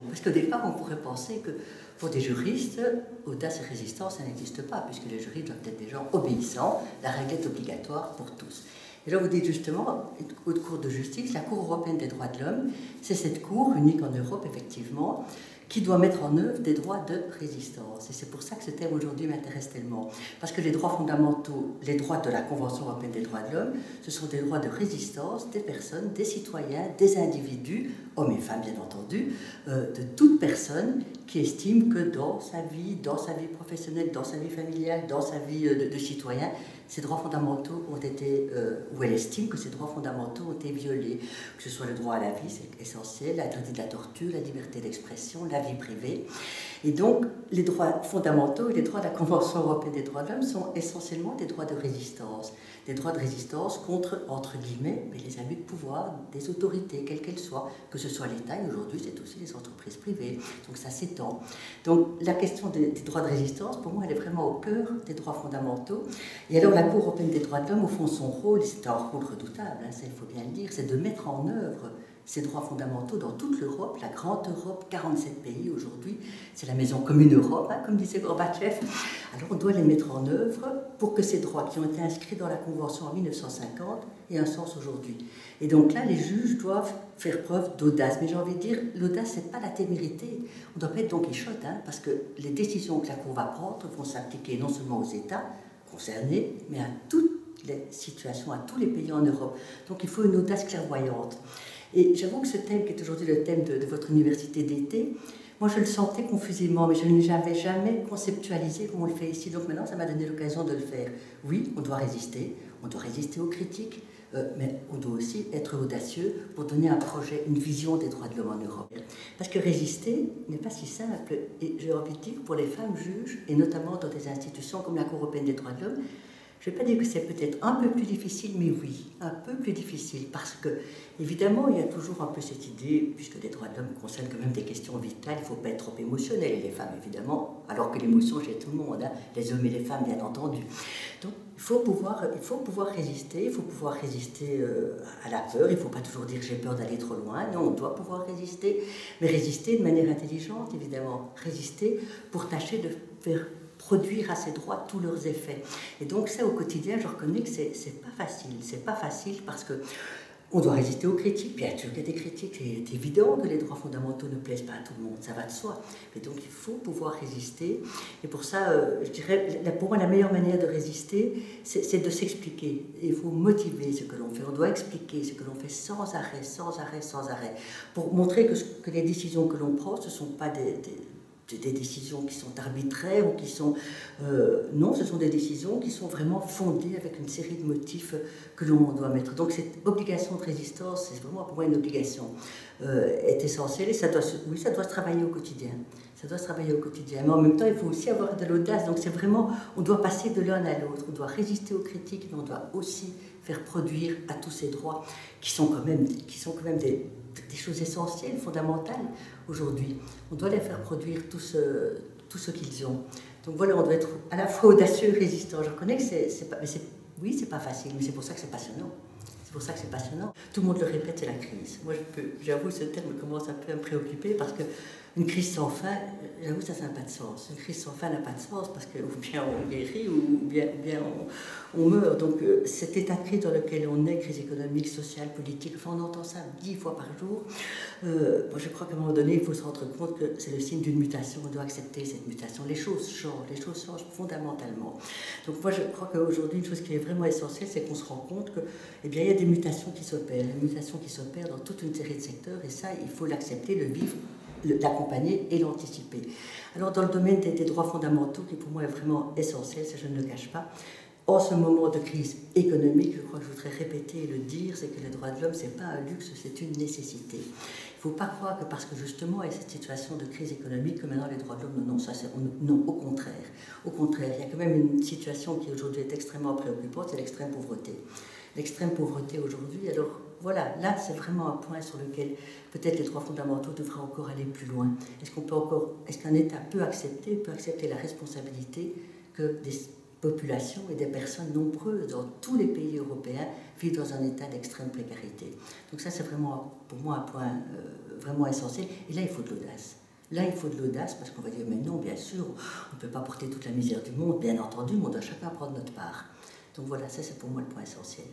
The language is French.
Parce qu'au départ, on pourrait penser que pour des juristes, audace et résistance, ça n'existe pas, puisque les juristes doivent être des gens obéissants, la règle est obligatoire pour tous. Et là, vous dites justement, haute cour de justice, la Cour européenne des droits de l'homme, c'est cette cour unique en Europe, effectivement, qui doit mettre en œuvre des droits de résistance. Et c'est pour ça que ce thème aujourd'hui m'intéresse tellement. Parce que les droits fondamentaux, les droits de la Convention européenne des droits de l'homme, ce sont des droits de résistance des personnes, des citoyens, des individus, hommes et femmes bien entendu, de toute personne qui estime que dans sa vie professionnelle, dans sa vie familiale, dans sa vie de citoyen, ces droits fondamentaux ont été, ou elle estime que ces droits fondamentaux ont été violés, que ce soit le droit à la vie, c'est essentiel, l'interdit de la torture, la liberté d'expression, la vie privée. Et donc, les droits fondamentaux et les droits de la Convention européenne des droits de l'homme sont essentiellement des droits de résistance. Des droits de résistance contre, entre guillemets, les abus de pouvoir des autorités, quelles qu'elles soient, que ce soit l'État, et aujourd'hui c'est aussi les entreprises privées, donc ça s'étend. Donc la question des droits de résistance, pour moi, elle est vraiment au cœur des droits fondamentaux. Et alors la Cour européenne des droits de l'homme, au fond, son rôle, et c'est un rôle redoutable, ça il faut bien le dire, c'est de mettre en œuvre ces droits fondamentaux dans toute l'Europe, la grande Europe, 47 pays aujourd'hui, c'est la maison commune Europe, comme disait Gorbatchev. Alors on doit les mettre en œuvre pour que ces droits qui ont été inscrits dans la Convention en 1950 aient un sens aujourd'hui. Et donc là, les juges doivent faire preuve d'audace. Mais j'ai envie de dire, l'audace, c'est pas la témérité. On ne doit pas être Don Quichotte, parce que les décisions que la Cour va prendre vont s'appliquer non seulement aux États concernés, mais à toutes les situations, à tous les pays en Europe. Donc il faut une audace clairvoyante. Et j'avoue que ce thème, qui est aujourd'hui le thème de votre université d'été, moi je le sentais confusément, mais je ne l'avais jamais conceptualisé comme on le fait ici. Donc maintenant, ça m'a donné l'occasion de le faire. Oui, on doit résister aux critiques, mais on doit aussi être audacieux pour donner un projet, une vision des droits de l'homme en Europe. Parce que résister n'est pas si simple. Et j'ai envie de dire que pour les femmes juges, et notamment dans des institutions comme la Cour européenne des droits de l'homme, je ne vais pas dire que c'est peut-être un peu plus difficile, mais oui, un peu plus difficile, parce que, évidemment, il y a toujours un peu cette idée, puisque les droits de l'homme concernent quand même des questions vitales, il ne faut pas être trop émotionnel, et les femmes, évidemment, alors que l'émotion chez tout le monde, les hommes et les femmes, bien entendu. Donc, il faut pouvoir résister, il faut pouvoir résister à la peur, il ne faut pas toujours dire j'ai peur d'aller trop loin, non, on doit pouvoir résister, mais résister de manière intelligente, évidemment, résister pour tâcher de faire produire à ces droits tous leurs effets. Et donc ça, au quotidien, je reconnais que c'est pas facile parce que on doit résister aux critiques, bien sûr qu'il y a des critiques, c'est évident que les droits fondamentaux ne plaisent pas à tout le monde, ça va de soi. Mais donc il faut pouvoir résister, et pour ça, je dirais, pour moi, la meilleure manière de résister, c'est de s'expliquer. Il faut motiver ce que l'on fait, on doit expliquer ce que l'on fait sans arrêt, pour montrer que les décisions que l'on prend, ce ne sont pas des décisions qui sont arbitraires ou qui sont... non, ce sont des décisions qui sont vraiment fondées avec une série de motifs que l'on doit mettre. Donc cette obligation de résistance, c'est vraiment pour moi une obligation, est essentielle et ça doit se travailler au quotidien. Ça doit se travailler au quotidien. Mais en même temps, il faut aussi avoir de l'audace. Donc c'est vraiment, on doit passer de l'un à l'autre. On doit résister aux critiques, mais on doit aussi faire produire à tous ces droits qui sont quand même des choses essentielles, fondamentales aujourd'hui. On doit les faire produire tout ce qu'ils ont. Donc voilà, on doit être à la fois audacieux et résistant. Je reconnais que c'est pas facile, mais c'est pour ça que c'est passionnant. C'est pour ça que c'est passionnant. Tout le monde le répète, c'est la crise. Moi, j'avoue, ce terme commence un peu à me préoccuper parce qu'une crise sans fin, j'avoue, ça n'a pas de sens. Une crise sans fin n'a pas de sens parce que ou bien on guérit ou bien on meurt. Donc cet état de crise dans lequel on est, crise économique, sociale, politique, enfin on entend ça 10 fois par jour. Moi, je crois qu'à un moment donné, il faut se rendre compte que c'est le signe d'une mutation. On doit accepter cette mutation. Les choses changent fondamentalement. Donc moi, je crois qu'aujourd'hui, une chose qui est vraiment essentielle, c'est qu'on se rend compte que, eh bien, il y a des mutations qui s'opèrent, dans toute une série de secteurs, et ça, il faut l'accepter, le vivre, l'accompagner et l'anticiper. Alors, dans le domaine des droits fondamentaux, qui pour moi est vraiment essentiel, ça je ne le cache pas, en ce moment de crise économique, je crois que je voudrais répéter et le dire, c'est que les droits de l'homme, ce n'est pas un luxe, c'est une nécessité. Il ne faut pas croire que parce que justement il y a cette situation de crise économique que maintenant les droits de l'homme, non, au contraire. Au contraire, il y a quand même une situation qui aujourd'hui est extrêmement préoccupante, c'est l'extrême pauvreté. L'extrême pauvreté aujourd'hui, alors voilà, là c'est vraiment un point sur lequel peut-être les droits fondamentaux devraient encore aller plus loin. Est-ce qu'un État peut accepter la responsabilité que populations et des personnes nombreuses dans tous les pays européens vivent dans un état d'extrême précarité. Donc ça, c'est vraiment, pour moi, un point vraiment essentiel. Et là, il faut de l'audace. Là, il faut de l'audace parce qu'on va dire, mais non, bien sûr, on ne peut pas porter toute la misère du monde, bien entendu, mais on doit chacun prendre notre part. Donc voilà, ça, c'est pour moi le point essentiel.